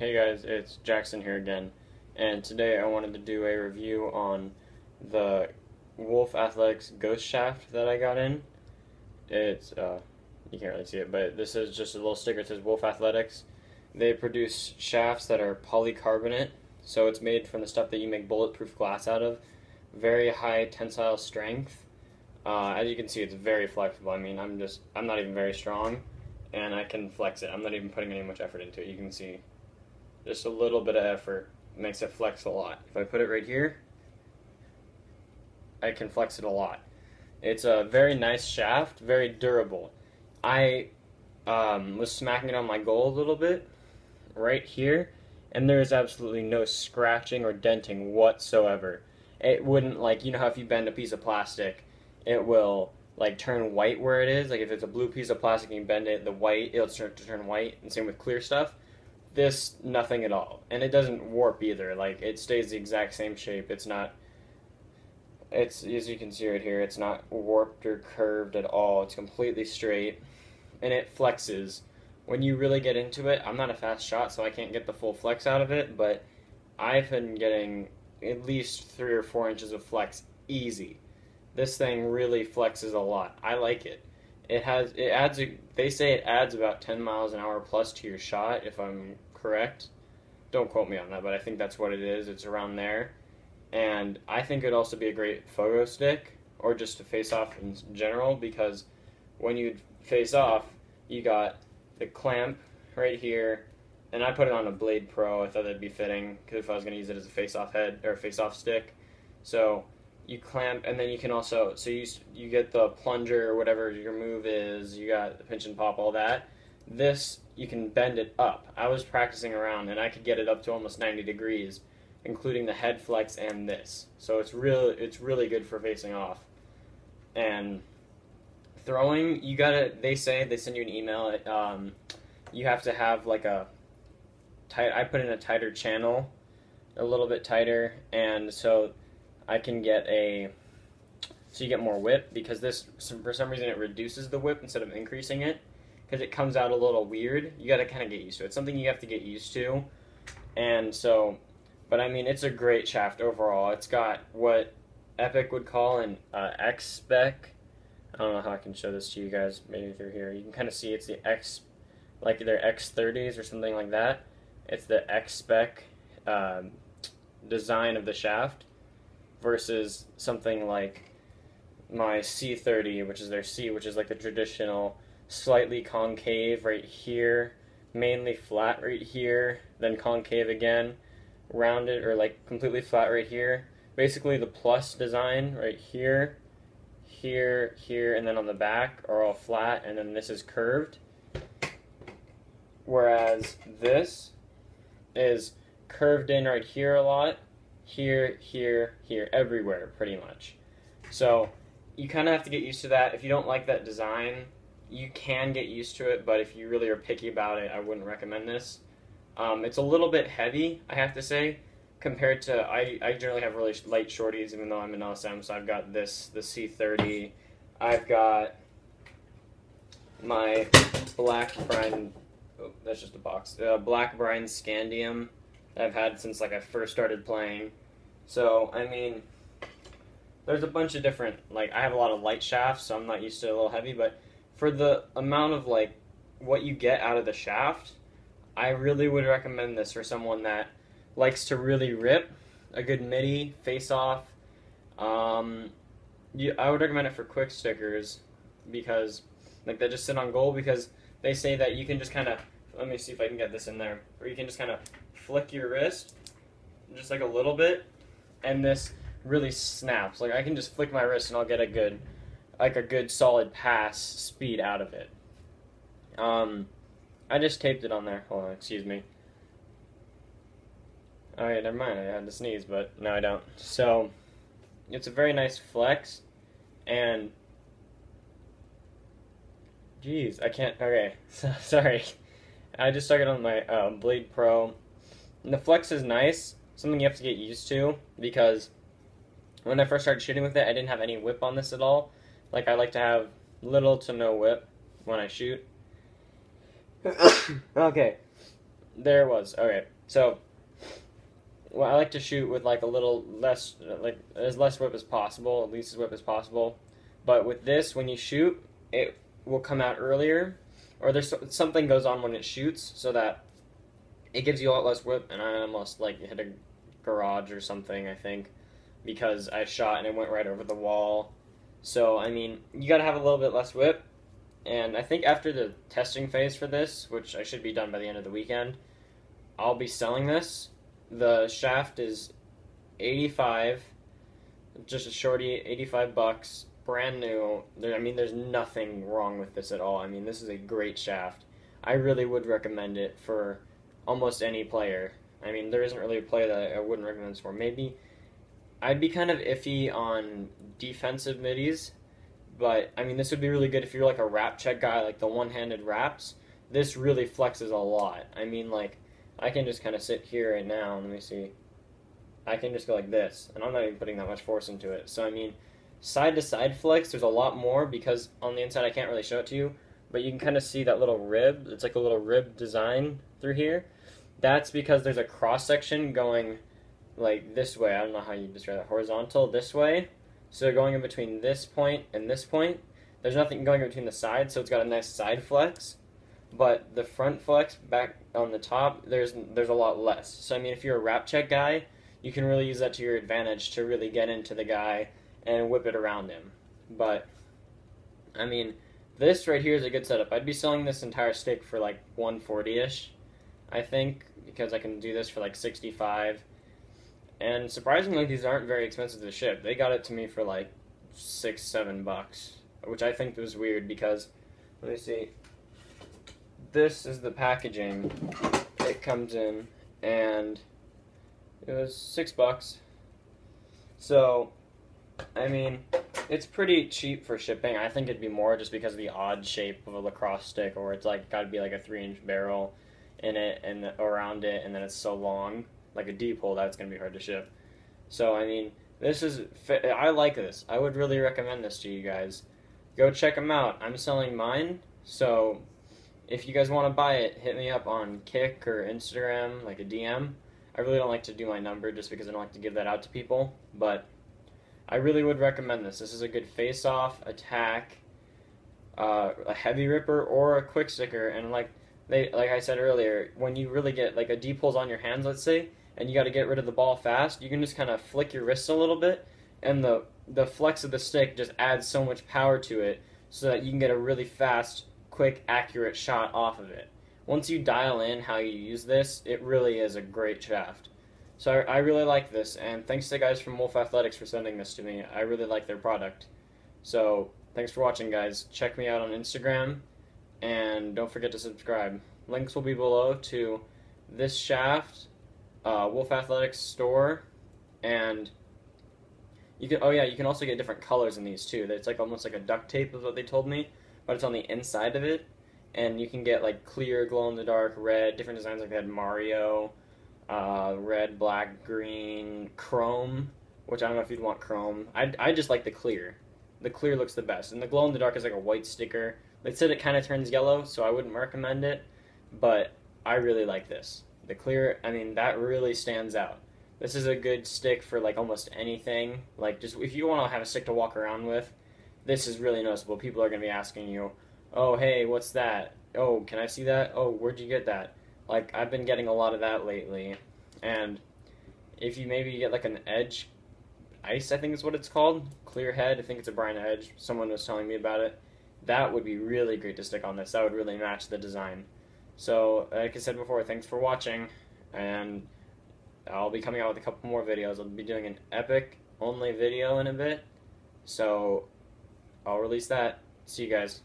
Hey guys, it's Jackson here again, and today I wanted to do a review on the Wolf Athletics Ghost Shaft that I got in. It's, you can't really see it, but this is just a little sticker that says Wolf Athletics. They produce shafts that are polycarbonate, so it's made from the stuff that you make bulletproof glass out of. Very high tensile strength. As you can see, it's very flexible. I mean, I'm not even very strong, and I can flex it. I'm not even putting any much effort into it. You can see just a little bit of effort makes it flex a lot. If I put it right here, I can flex it a lot. It's a very nice shaft, very durable. I was smacking it on my goal a little bit right here, and there is absolutely no scratching or denting whatsoever. It wouldn't, like, you know how if you bend a piece of plastic, it will like turn white where it is. Like if it's a blue piece of plastic and you bend it, the white, it'll start to turn white. And same with clear stuff. This, nothing at all. And it doesn't warp either. Like, it stays the exact same shape. It's not, as you can see right here, it's not warped or curved at all. It's completely straight. And it flexes. When you really get into it, I'm not a fast shot, so I can't get the full flex out of it, but I've been getting at least 3 or 4 inches of flex easy. This thing really flexes a lot. I like it. They say it adds about 10 miles an hour plus to your shot, if I'm correct. Don't quote me on that, but I think that's what it is. It's around there. And I think it'd also be a great photo stick, or just to face off in general, because when you face off, you got the clamp right here, and I put it on a Blade Pro. I thought that'd be fitting, because if I was going to use it as a face-off head, or a face-off stick. So you clamp, and then you can also, so you get the plunger or whatever your move is, you got the pinch and pop, all that. This, you can bend it up. I was practicing around, and I could get it up to almost 90 degrees, including the head flex and this. So it's really good for facing off. And throwing, they send you an email, you have to have like I put in a tighter channel, a little bit tighter, and so I can get so you get more whip, because for some reason it reduces the whip instead of increasing it, because it comes out a little weird. You gotta kind of get used to it. It's something you have to get used to, and so, but I mean, it's a great shaft overall. It's got what Epic would call an X-spec. I don't know how I can show this to you guys, maybe through here. You can kind of see it's the X, like their X30s or something like that. It's the X-spec design of the shaft, versus something like my C30, which is their C, which is like the traditional slightly concave right here, mainly flat right here, then concave again, rounded or like completely flat right here. Basically the plus design right here, here, here, and then on the back are all flat, and then this is curved. Whereas this is curved in right here a lot, here, here, here, everywhere, pretty much. So you kind of have to get used to that. If you don't like that design, you can get used to it, but if you really are picky about it, I wouldn't recommend this. It's a little bit heavy, I have to say, compared to, I generally have really light shorties, even though I'm an LSM, so I've got the C30, I've got my Black Brine, oh, that's just a box, Black Brine Scandium that I've had since like I first started playing. So, I mean, there's a bunch of different, like, I have a lot of light shafts, so I'm not used to a little heavy, but for the amount of, like, what you get out of the shaft, I really would recommend this for someone that likes to really rip, a good midi, face-off. I would recommend it for quick stickers, because, like, they just sit on goal, because they say that you can just kind of, let me see if I can get this in there, where you can just kind of flick your wrist, just like a little bit, and this really snaps. Like, I can just flick my wrist and I'll get a good solid pass speed out of it. I just taped it on there. Hold on, excuse me. Alright, never mind. I had to sneeze, but no, I don't. So, it's a very nice flex, and jeez, I can't, okay, sorry. I just stuck it on my Blade Pro, and the flex is nice, something you have to get used to, because when I first started shooting with it, I didn't have any whip on this at all. Like, I like to have little to no whip when I shoot. Okay. There it was. Okay, so well, I like to shoot with like a little less, like as less whip as possible, at least as whip as possible. But with this, when you shoot, it will come out earlier, or there's something goes on when it shoots, so that it gives you a lot less whip. And I almost like hit a garage or something, I think, because I shot and it went right over the wall. So I mean, you gotta have a little bit less whip. And I think after the testing phase for this, which I should be done by the end of the weekend, I'll be selling this. The shaft is 85, just a shorty, 85 bucks, brand new. I mean, there's nothing wrong with this at all. I mean, this is a great shaft. I really would recommend it for almost any player. I mean, there isn't really a player that I wouldn't recommend this for. Maybe I'd be kind of iffy on defensive middies, but I mean, this would be really good if you're like a wrap check guy, like the one-handed wraps. This really flexes a lot. I mean, like, I can just kind of sit here right now. Let me see. I can just go like this, and I'm not even putting that much force into it. So I mean, side to side flex, there's a lot more because on the inside I can't really show it to you, but you can kind of see that little rib. It's like a little rib design through here. That's because there's a cross section going like this way. I don't know how you describe that. Horizontal this way. So going in between this point and this point, there's nothing going in between the sides, so it's got a nice side flex. But the front flex back on the top, there's a lot less. So I mean, if you're a wrap check guy, you can really use that to your advantage to really get into the guy and whip it around him. But I mean, this right here is a good setup. I'd be selling this entire stick for like 140-ish, I think, because I can do this for like 65. And surprisingly, these aren't very expensive to ship. They got it to me for like $6-7, which I think was weird because, let me see, this is the packaging it comes in, and it was $6. So, I mean, it's pretty cheap for shipping. I think it'd be more just because of the odd shape of a lacrosse stick, or it's like got to be like a 3-inch barrel in it and around it, and then it's so long, like a deep hole, that's gonna be hard to ship. So, I mean, this is I like this. I would really recommend this to you guys. Go check them out. I'm selling mine, so if you guys want to buy it, hit me up on Kick or Instagram, like a DM. I really don't like to do my number just because I don't like to give that out to people, but I really would recommend this. This is a good face-off, attack, a heavy ripper, or a quick sticker. And like I said earlier, when you really get like a deep hole's on your hands, let's say, and you got to get rid of the ball fast, you can just kind of flick your wrists a little bit, and the flex of the stick just adds so much power to it, so that you can get a really fast, quick, accurate shot off of it. Once you dial in how you use this, it really is a great shaft. So I really like this, and thanks to the guys from Wolf Athletics for sending this to me. I really like their product. So thanks for watching, guys. Check me out on Instagram, and don't forget to subscribe. Links will be below to this shaft, Wolf Athletics store, and you can. Oh yeah, you can also get different colors in these too. It's like almost like a duct tape is what they told me, but it's on the inside of it, and you can get like clear, glow in the dark, red, different designs. Like they had Mario, red, black, green, chrome, which I don't know if you'd want chrome. I just like the clear. The clear looks the best, and the glow in the dark is like a white sticker. They said it kind of turns yellow, so I wouldn't recommend it, but I really like this. The clear, I mean, that really stands out. This is a good stick for like almost anything. Like just if you want to have a stick to walk around with, this is really noticeable. People are going to be asking you, "Oh, hey, what's that? Oh, can I see that? Oh, where'd you get that?" Like I've been getting a lot of that lately. And if you maybe get like an Edge Ice, I think is what it's called, clear head. I think it's a Brian Edge. Someone was telling me about it. That would be really great to stick on this. That would really match the design. So, like I said before, thanks for watching, and I'll be coming out with a couple more videos. I'll be doing an Epic only video in a bit, so I'll release that. See you guys.